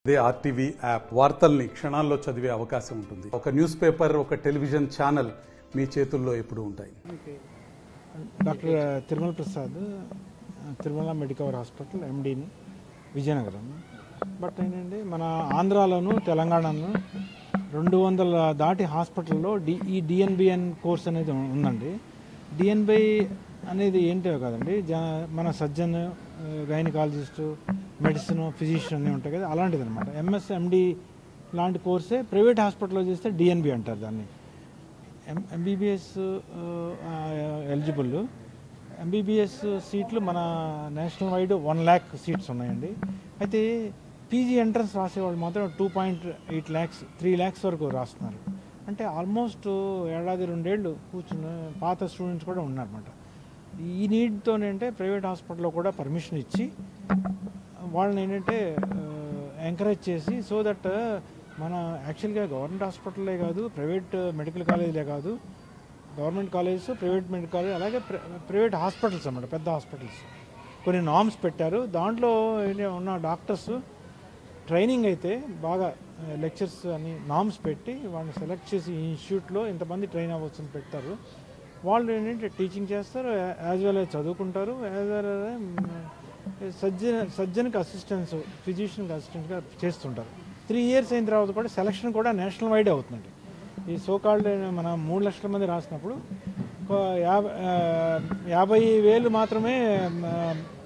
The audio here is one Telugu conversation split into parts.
అదే ఆర్టీవీ యాప్ వార్తల్ని క్షణాల్లో చదివే అవకాశం ఉంటుంది. ఒక న్యూస్ పేపర్, ఒక టెలివిజన్ ఛానల్ మీ చేతుల్లో ఎప్పుడూ ఉంటాయి. Doctor Tirumala Prasad, Tirumala Medicover hospital ఎండీని, విజయనగరం. బట్ ఏంటంటే మన ఆంధ్రాలోను తెలంగాణను 200 దాటి హాస్పిటల్లో ఈ డిఎన్బిఎన్ కోర్స్ అనేది ఉందండి. డిఎన్బి అనేది ఏంటో కదండి, మన సర్జన్, గైనకాలజిస్టు, మెడిసిన్, ఫిజిషియన్ అన్నీ ఉంటాయి కదా, అలాంటిది అనమాట. ఎంఎస్ ఎండి లాంటి కోర్సే ప్రైవేట్ హాస్పిటల్లో చేస్తే డిఎన్బి అంటారు దాన్ని. MBBS eligible. ఎంబీబీఎస్ సీట్లు మన నేషనల్ వైడ్ 1 lakh సీట్స్ ఉన్నాయండి. అయితే పీజీ ఎంట్రన్స్ రాసేవాళ్ళు మాత్రం 2.8 lakhs, 3 lakhs వరకు రాస్తున్నారు. అంటే ఆల్మోస్ట్ ఏడాది 2 ఏళ్ళు కూర్చున్న పాత స్టూడెంట్స్ కూడా ఉన్నారన్నమాట. ఈ నీడ్తోనంటే ప్రైవేట్ హాస్పిటల్లో కూడా పర్మిషన్ ఇచ్చి వాళ్ళని ఏంటంటే ఎంకరేజ్ చేసి, సో దట్ మన యాక్చువల్గా గవర్నమెంట్ హాస్పిటల్లే కాదు, ప్రైవేట్ మెడికల్ కాలేజీలే కాదు, government colleges, private medical college, అలాగే ప్రైవేట్ హాస్పిటల్స్ అన్నమాట, పెద్ద హాస్పిటల్స్ కొన్ని నామ్స్ పెట్టారు. దాంట్లో ఉన్న డాక్టర్స్ ట్రైనింగ్ అయితే బాగా లెక్చర్స్ అని నామ్స్ పెట్టి వాళ్ళని సెలెక్ట్ చేసి ఈ ఇన్స్టిట్యూట్లో ఇంతమంది ట్రైన్ అవ్వచ్చని పెడతారు. వాళ్ళు ఏంటంటే టీచింగ్ చేస్తారు, యాజ్ వెల్ యాజ్ చదువుకుంటారు, యాజ్ వెల్ సర్జన్కి అసిస్టెన్స్, ఫిజిషియన్కి అసిస్టెంట్గా చేస్తుంటారు. 3 years అయిన తర్వాత కూడా సెలక్షన్ కూడా నేషనల్ వైడే అవుతుందండి. ఈ సోకాల్డ్ మన 3 లక్షల మంది రాసినప్పుడు 50,000 మాత్రమే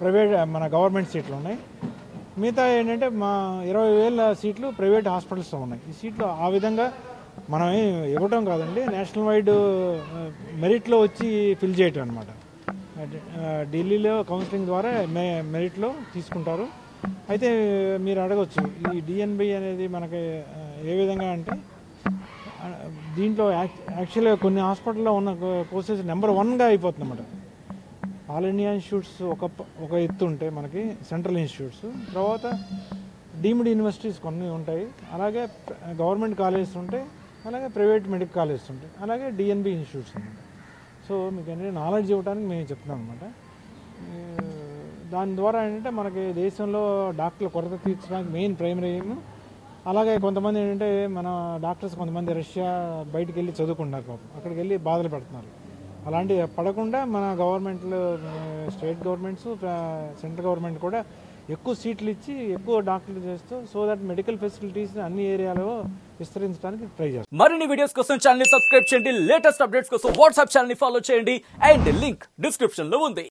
ప్రైవేట్ మన గవర్నమెంట్ సీట్లు ఉన్నాయి. మిగతా ఏంటంటే మా 20,000 సీట్లు ప్రైవేట్ హాస్పిటల్స్లో ఉన్నాయి. ఈ సీట్లు ఆ విధంగా మనం ఇవ్వటం కాదండి, నేషనల్ వైడ్ మెరిట్లో వచ్చి ఫిల్ చేయటం అనమాట. ఢిల్లీలో కౌన్సిలింగ్ ద్వారా మెరిట్లో తీసుకుంటారు. అయితే మీరు అడగచ్చు, ఈ డిఎన్బి అనేది మనకి ఏ విధంగా అంటే, దీంట్లో యాక్చువల్గా కొన్ని హాస్పిటల్లో ఉన్న కోర్సెస్ నెంబర్ 1గా అయిపోతుంది అన్నమాట. ఆల్ ఇండియా ఇన్స్టిట్యూట్స్ ఒక ఎత్తు ఉంటాయి మనకి, సెంట్రల్ ఇన్స్టిట్యూట్స్, తర్వాత డీమ్డ్ యూనివర్సిటీస్ కొన్ని ఉంటాయి, అలాగే గవర్నమెంట్ కాలేజెస్ ఉంటాయి, అలాగే ప్రైవేట్ మెడికల్ కాలేజెస్ ఉంటాయి, అలాగే డిఎన్బి ఇన్స్టిట్యూట్స్ అనమాట. సో మీకు ఏంటంటే నాలెడ్జ్ ఇవ్వడానికి మేము చెప్తున్నాం అనమాట. దాని ద్వారా ఏంటంటే మనకి దేశంలో డాక్టర్ల కొరత తీర్చడానికి మెయిన్ ప్రైమరీ ఎయిమ్. అలాగే కొంతమంది ఏంటంటే మన డాక్టర్స్ కొంతమంది రష్యా బయటికి వెళ్ళి చదువుకుంటున్నారు, పాపం అక్కడికి వెళ్ళి బాధలు పడుతున్నారు. అలాంటివి పడకుండా మన గవర్నమెంట్లు, స్టేట్ గవర్నమెంట్స్, సెంట్రల్ గవర్నమెంట్ కూడా ఎక్కువ సీట్లు ఇచ్చి ఎక్కువ డాక్టర్లు చేస్తూ, సో దట్ మెడికల్ ఫెసిలిటీస్ అన్ని ఏరియాలో విస్తరించడానికి ట్రై చేస్తారు. మరిన్ని వీడియోస్ కోసం ఛానల్ ని సబ్స్క్రైబ్ చేయండి, లేటెస్ట్ అప్డేట్స్ కోసం వాట్సాప్ ఛానల్ ని ఫాలో చేయండి, అండ్ లింక్ డిస్క్రిప్షన్ లో ఉంది.